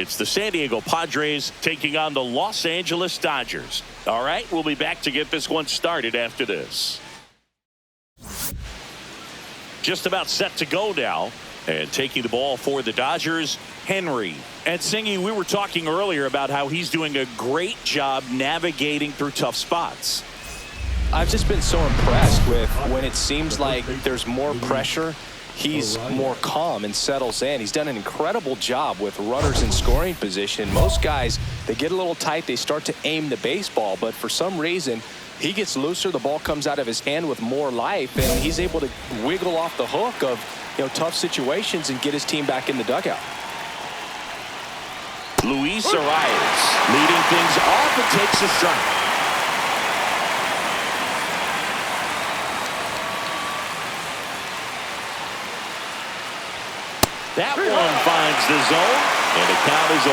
It's the San Diego Padres taking on the Los Angeles Dodgers. All right, we'll be back to get this one started after this. Just about set to go now. And taking the ball for the Dodgers, Henry. And Singy, we were talking earlier about how he's doing a great job navigating through tough spots. I've just been so impressed with when it seems like there's more pressure, he's more calm and settles in. He's done an incredible job with runners in scoring position. Most guys, they get a little tight, they start to aim the baseball, but for some reason, he gets looser, the ball comes out of his hand with more life, and he's able to wiggle off the hook of tough situations and get his team back in the dugout. Luis Arias leading things off and takes a strike. That one finds the zone, and the count is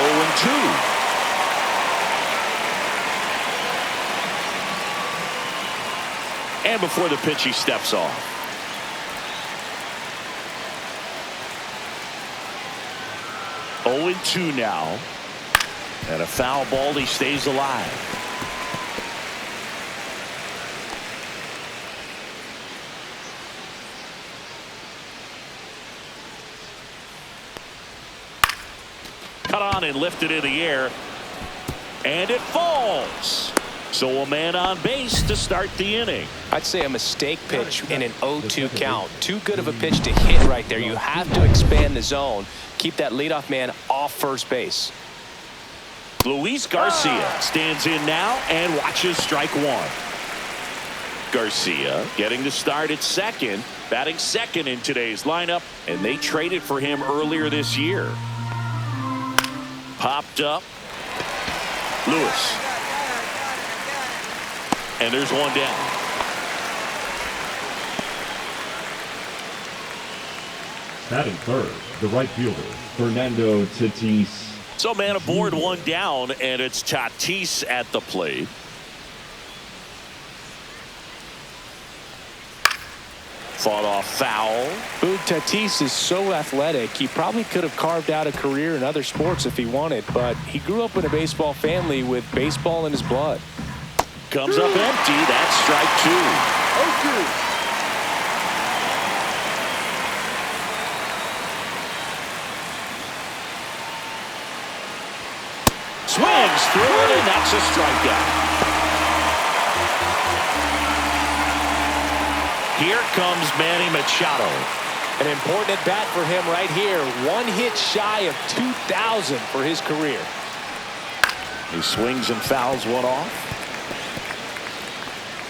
0-2. And before the pitch, he steps off. 0-2 now. And a foul ball, he stays alive. Cut on and lifted in the air. And it falls. So a man on base to start the inning. I'd say a mistake pitch in an 0-2 count. Too good of a pitch to hit right there. You have to expand the zone. Keep that leadoff man off first base. Luis Garcia stands in now and watches strike one. Garcia getting the start at second, batting second in today's lineup, and they traded for him earlier this year. Popped up. Lewis. And there's one down. Batting third, the right fielder, Fernando Tatis. So man aboard, one down, and it's Tatis at the plate. Fought off foul. Tatis is so athletic. He probably could have carved out a career in other sports if he wanted, but he grew up in a baseball family with baseball in his blood. Comes up empty. That's strike two. Swings through it, and that's a strikeout. Here comes Manny Machado. An important at bat for him right here. One hit shy of 2,000 for his career. He swings and fouls one off.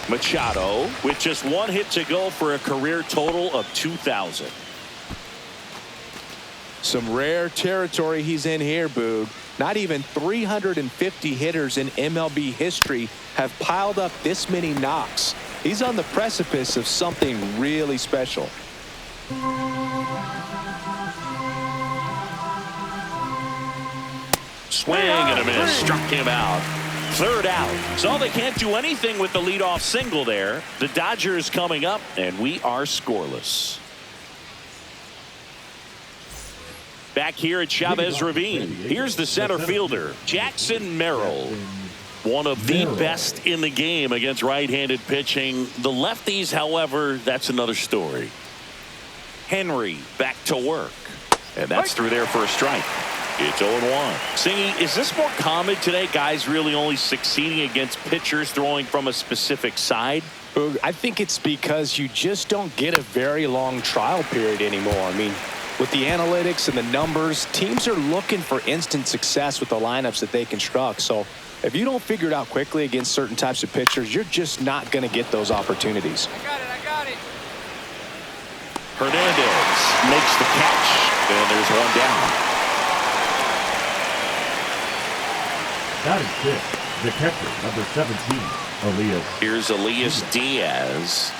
Machado with just one hit to go for a career total of 2,000. Some rare territory he's in here, Boog. Not even 350 hitters in MLB history have piled up this many knocks. He's on the precipice of something really special. Swing and a miss, struck him out. Third out. So they can't do anything with the leadoff single there. The Dodgers coming up, and we are scoreless. Back here at Chavez Ravine, here's the center fielder, Jackson Merrill. One of the best in the game against right-handed pitching. The lefties, however, that's another story. Henry back to work. And that's through there for a strike. It's 0-1. Singy, is this more common today? Guys really only succeeding against pitchers throwing from a specific side? I think it's because you just don't get a very long trial period anymore. I mean, with the analytics and the numbers, teams are looking for instant success with the lineups that they construct. So if you don't figure it out quickly against certain types of pitchers, you're just not going to get those opportunities. I got it. Hernandez makes the catch, and there's one down. That is it. The catcher, number 17, Elias. Here's Elias Diaz.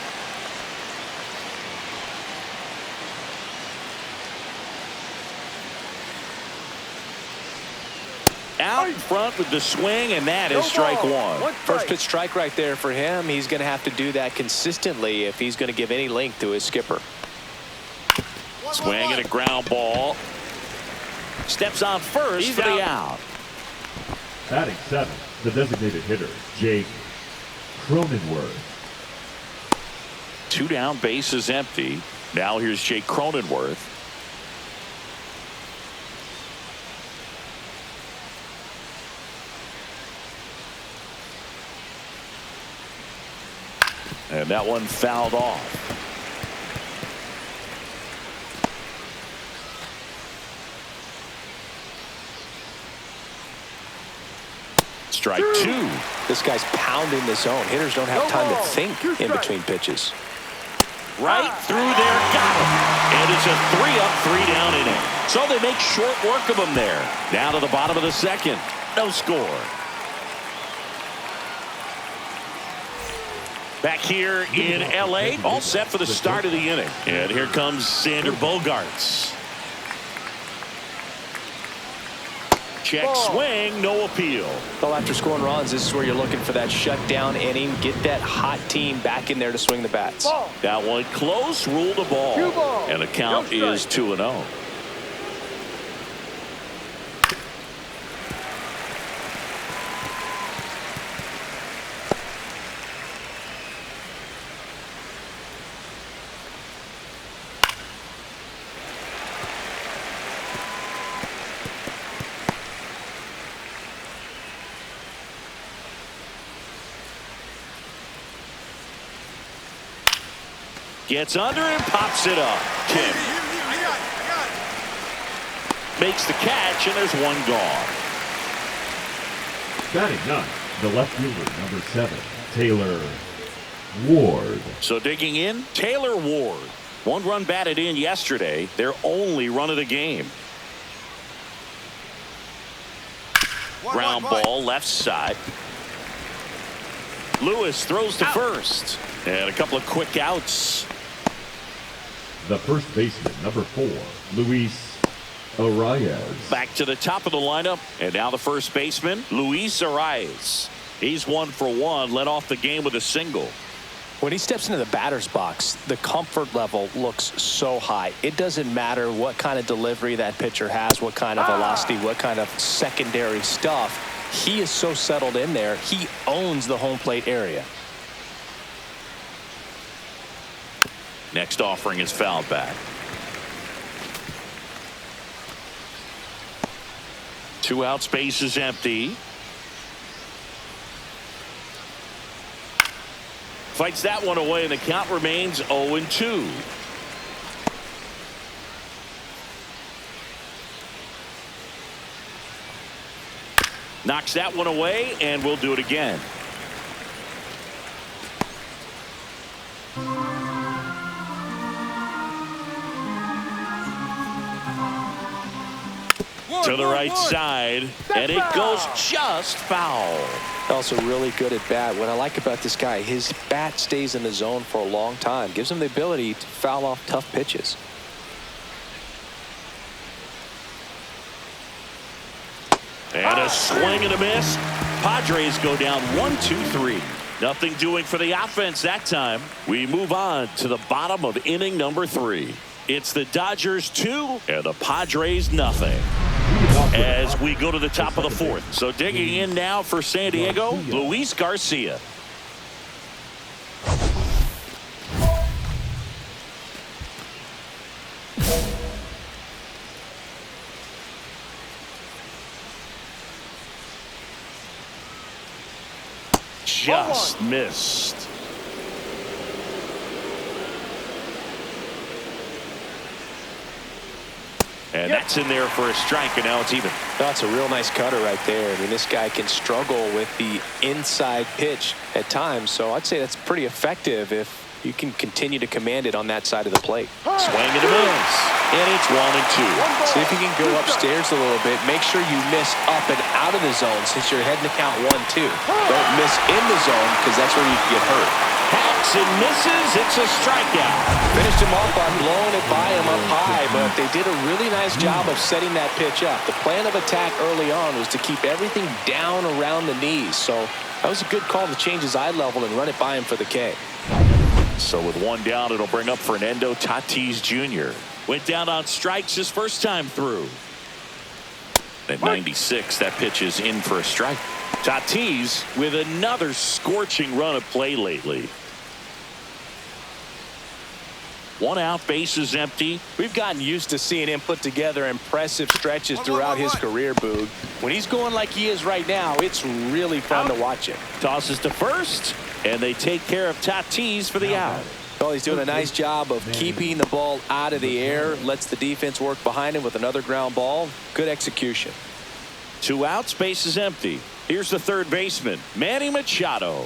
Out in front with the swing, and that is strike one. First pitch strike right there for him. He's going to have to do that consistently if he's going to give any length to his skipper. Swing and a ground ball. Steps on first for the out. Batting 7, the designated hitter, Jake Cronenworth. 2 down, bases empty. Now here's Jake Cronenworth. And that one fouled off. Strike 2. This guy's pounding the zone. Hitters don't have time to think in between pitches. Right through there, got him. And it's a 3-up, 3-down inning. So they make short work of him there. Down to the bottom of the second. No score. Back here in L.A., all set for the start of the inning. And here comes Sander Bogarts. Check swing, no appeal. Well, after scoring runs, this is where you're looking for that shutdown inning. Get that hot team back in there to swing the bats. That one close, ruled a ball. And the count is 2-0. Gets under and pops it up. Kim makes the catch, and there's one gone. Batting 9, the left fielder, number 7, Taylor Ward. So digging in, Taylor Ward. 1 run batted in yesterday. Their only run of the game. Ground ball left side. Lewis throws to first. And a couple of quick outs. The first baseman, number 4, Luis Arias. Back to the top of the lineup. And now the first baseman, Luis Arias. He's 1 for 1, led off the game with a single. When he steps into the batter's box, the comfort level looks so high. It doesn't matter what kind of delivery that pitcher has, what kind of velocity, what kind of secondary stuff. He is so settled in there. He owns the home plate area. Next offering is fouled back. 2 out, space is empty. Fights that one away, and the count remains 0-2. Knocks that one away, and we'll do it again. To the right side, and it goes just foul. Also really good at bat. What I like about this guy, his bat stays in the zone for a long time. Gives him the ability to foul off tough pitches. And a swing and a miss. Padres go down 1-2-3. Nothing doing for the offense that time. We move on to the bottom of inning number 3. It's the Dodgers 2 and the Padres nothing. As we go to the top of the 4th. So digging in now for San Diego, Luis Garcia. Just missed. And that's in there for a strike, and now it's even. That's a real nice cutter right there. I mean, this guy can struggle with the inside pitch at times, so I'd say that's pretty effective if you can continue to command it on that side of the plate. Swing and a miss, and it's 1-2. See if you can go upstairs a little bit. Make sure you miss up and out of the zone since you're heading to count 1-2. Don't miss in the zone because that's where you can get hurt. Hacks and misses. It's a strikeout. Finished him off by blowing it by him up high, but they did a really nice job of setting that pitch up. The plan of attack early on was to keep everything down around the knees, so that was a good call to change his eye level and run it by him for the K. So with 1 down, it'll bring up Fernando Tatis Jr. Went down on strikes his first time through. At 96, that pitch is in for a strike. Tatis with another scorching run of play lately. 1 out, bases empty. We've gotten used to seeing him put together impressive stretches throughout his career, Boog. When he's going like he is right now, it's really fun to watch him. Tosses to first, and they take care of Tatis for the out. Well, he's doing a nice job of keeping the ball out of the air, lets the defense work behind him with another ground ball. Good execution. 2 outs, bases empty. Here's the third baseman, Manny Machado.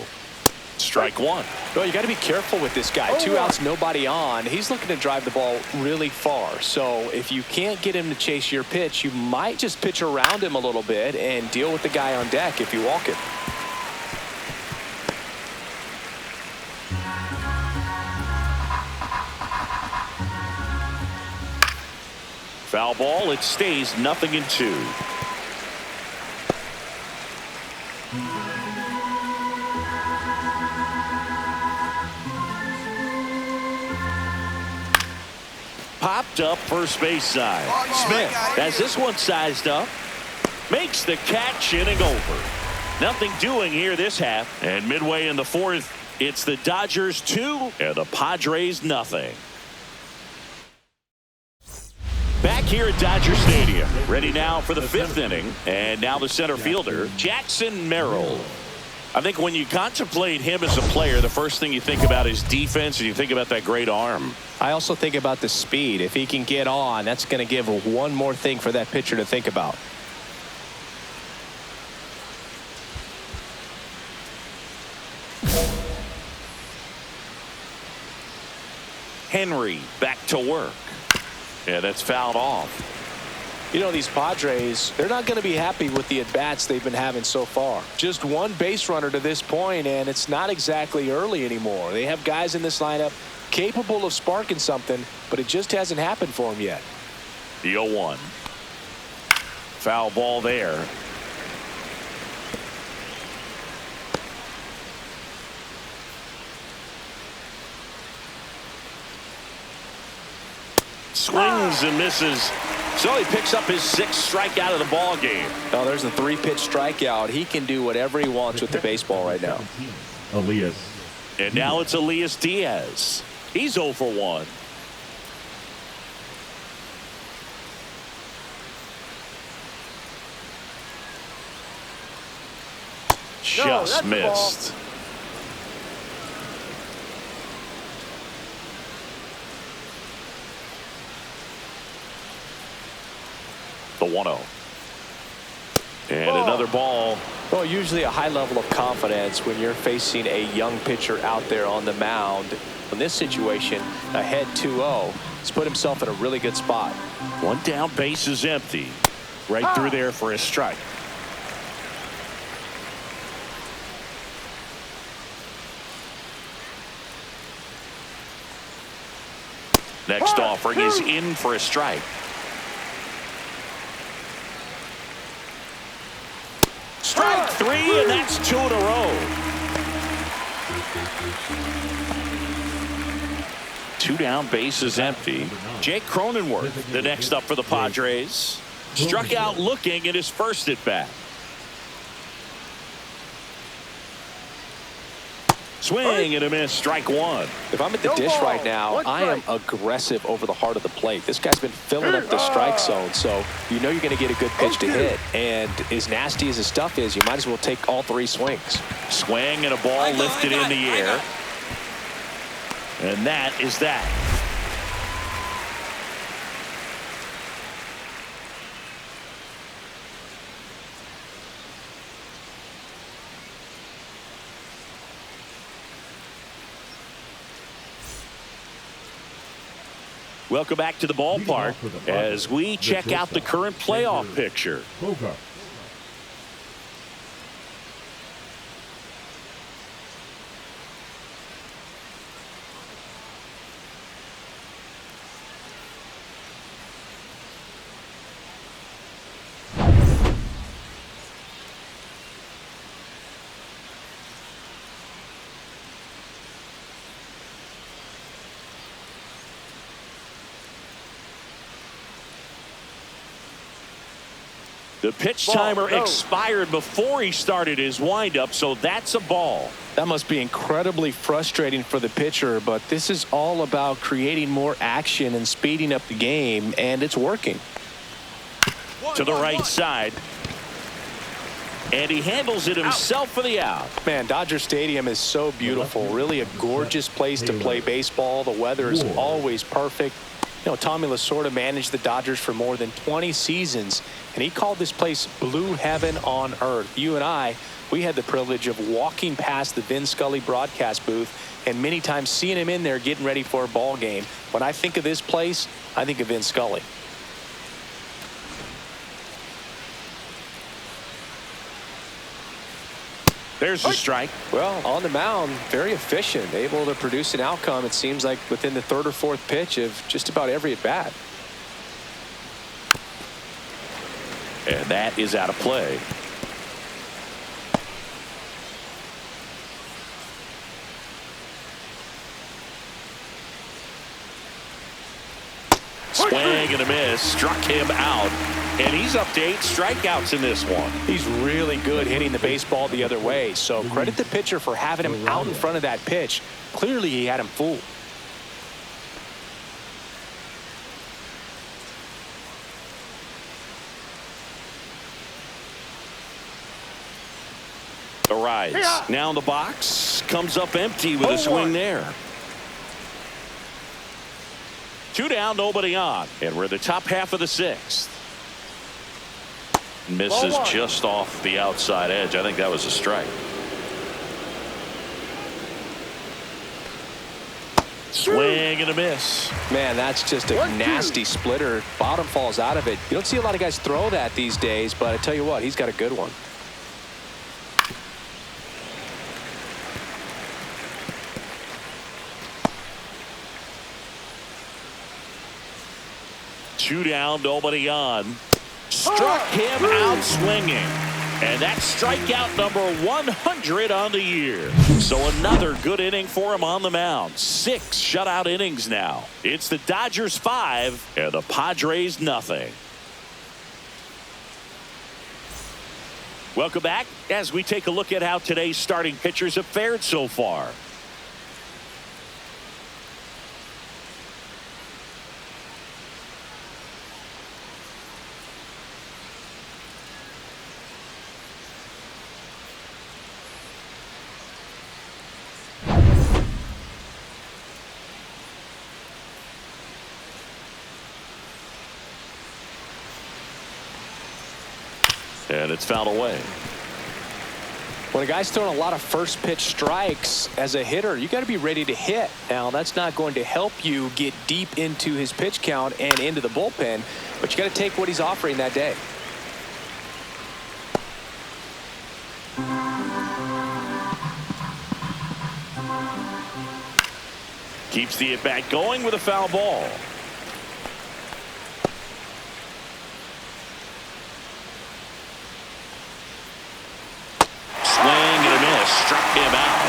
Strike 1. Well, you got to be careful with this guy. 2 outs, nobody on. He's looking to drive the ball really far. So if you can't get him to chase your pitch, you might just pitch around him a little bit and deal with the guy on deck if you walk it. Foul ball. It stays 0-2. Popped up first base side. Smith has this one sized up. Makes the catch, inning over. Nothing doing here this half. And midway in the fourth, it's the Dodgers 2 and the Padres nothing. Back here at Dodger Stadium. Ready now for the 5th inning. And now the center fielder, Jackson Merrill. I think when you contemplate him as a player, the first thing you think about is defense, and you think about that great arm. I also think about the speed. If he can get on, that's going to give one more thing for that pitcher to think about. Henry back to work. Yeah, that's fouled off. You know, these Padres, they're not going to be happy with the at-bats they've been having so far. Just one base runner to this point, and it's not exactly early anymore. They have guys in this lineup capable of sparking something, but it just hasn't happened for them yet. The 0-1. Foul ball there. Swings and misses. So he picks up his 6th strikeout of the ball game. Oh, there's a 3-pitch strikeout. He can do whatever he wants with the baseball right now. Elias. And now it's Elias Diaz. He's 0 for 1. Just missed. The 1-0. And another ball. Well, usually a high level of confidence when you're facing a young pitcher out there on the mound. In this situation, ahead 2-0, he's put himself in a really good spot. 1 down, base is empty. Right through there for a strike. Next offering is in for a strike. Strike 3, and that's 2 in a row. 2 down, base is empty. Jake Cronenworth, the next up for the Padres. Struck out looking at his first at bat. Swing and a miss, strike 1. If I'm at the dish right now, I am aggressive over the heart of the plate. This guy's been filling up the strike zone, so you know you're going to get a good pitch to hit. And as nasty as his stuff is, you might as well take all 3 swings. Swing and a ball lifted in the air. And that is that. Welcome back to the ballpark as we check out the current playoff picture. The pitch timer expired before he started his windup, so that's a ball. That must be incredibly frustrating for the pitcher, but this is all about creating more action and speeding up the game, and it's working. To the right side. And he handles it himself for the out. Man, Dodger Stadium is so beautiful. Really a gorgeous place to play baseball. The weather is always perfect. You know, Tommy Lasorda managed the Dodgers for more than 20 seasons, and he called this place blue heaven on earth. You and I, we had the privilege of walking past the Vin Scully broadcast booth and many times seeing him in there getting ready for a ball game. When I think of this place, I think of Vin Scully. There's a strike. Well, on the mound, very efficient, able to produce an outcome, it seems like, within the third or fourth pitch of just about every at-bat. And that is out of play. Swing and a miss, struck him out, and he's up to 8 strikeouts in this one. He's really good hitting the baseball the other way, so credit the pitcher for having him out in front of that pitch. Clearly he had him fooled. The rise. Now in the box, comes up empty with a swing there. 2 down, nobody on. And we're in the top half of the 6th. Misses just off the outside edge. I think that was a strike. Swing and a miss. Man, that's just a nasty splitter. Bottom falls out of it. You don't see a lot of guys throw that these days, but I tell you what, he's got a good one. Two down, nobody on. Struck him out swinging. And that's strikeout number 100 on the year. So another good inning for him on the mound. 6 shutout innings now. It's the Dodgers 5 and the Padres nothing. Welcome back as we take a look at how today's starting pitchers have fared so far. And it's fouled away. When a guy's throwing a lot of first pitch strikes as a hitter, you got to be ready to hit. Now, that's not going to help you get deep into his pitch count and into the bullpen, but you got to take what he's offering that day. Keeps the at-bat going with a foul ball. Struck him out,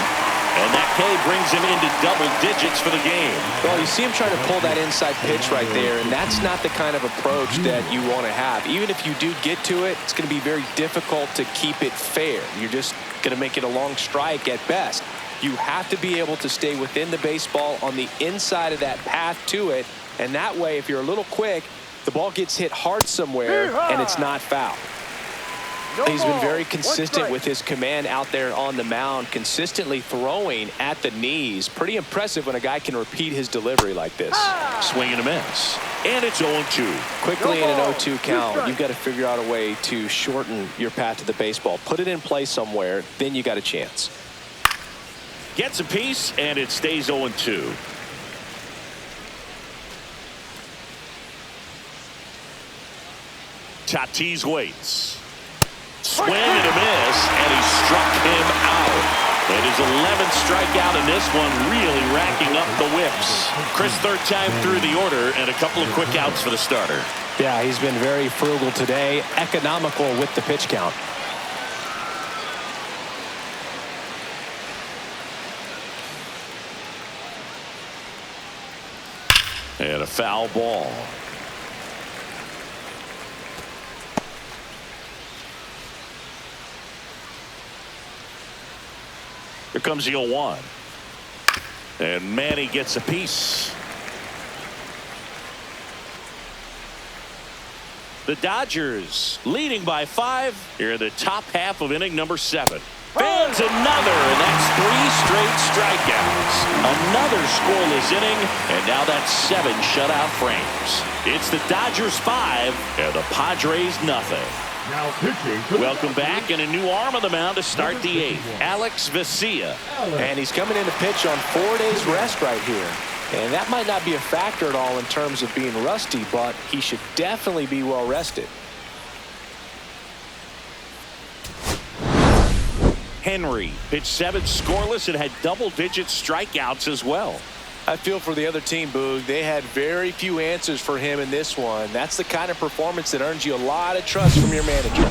and that K brings him into double digits for the game. Well, you see him trying to pull that inside pitch right there, and that's not the kind of approach that you want to have. Even if you do get to it, it's going to be very difficult to keep it fair. You're just going to make it a long strike at best. You have to be able to stay within the baseball on the inside of that path to it, and that way, if you're a little quick, the ball gets hit hard somewhere, and it's not foul. He's been very consistent with his command out there on the mound, consistently throwing at the knees. Pretty impressive when a guy can repeat his delivery like this. Swing and a miss. And it's 0-2. Quickly in an 0-2 count, you've got to figure out a way to shorten your path to the baseball. Put it in play somewhere, then you got a chance. Gets a piece, and it stays 0-2. Tatis waits. Swing and a miss, and he struck him out. And his 11th strikeout in this one, really racking up the whips. Chris, third time through the order, and a couple of quick outs for the starter. Yeah, he's been very frugal today, economical with the pitch count. And a foul ball. Here comes the 0-1. And Manny gets a piece. The Dodgers leading by 5 here in the top half of inning number 7. Fans another, and that's 3 straight strikeouts. Another scoreless inning, and now that's 7 shutout frames. It's the Dodgers 5 and the Padres nothing. Now pitching. Welcome back, and a new arm on the mound to start the 8th. Alex Vesia. And he's coming in to pitch on 4 days rest right here. And that might not be a factor at all in terms of being rusty, but he should definitely be well rested. Henry pitched 7 scoreless and had double-digit strikeouts as well. I feel for the other team, Boog. They had very few answers for him in this one. That's the kind of performance that earns you a lot of trust from your manager.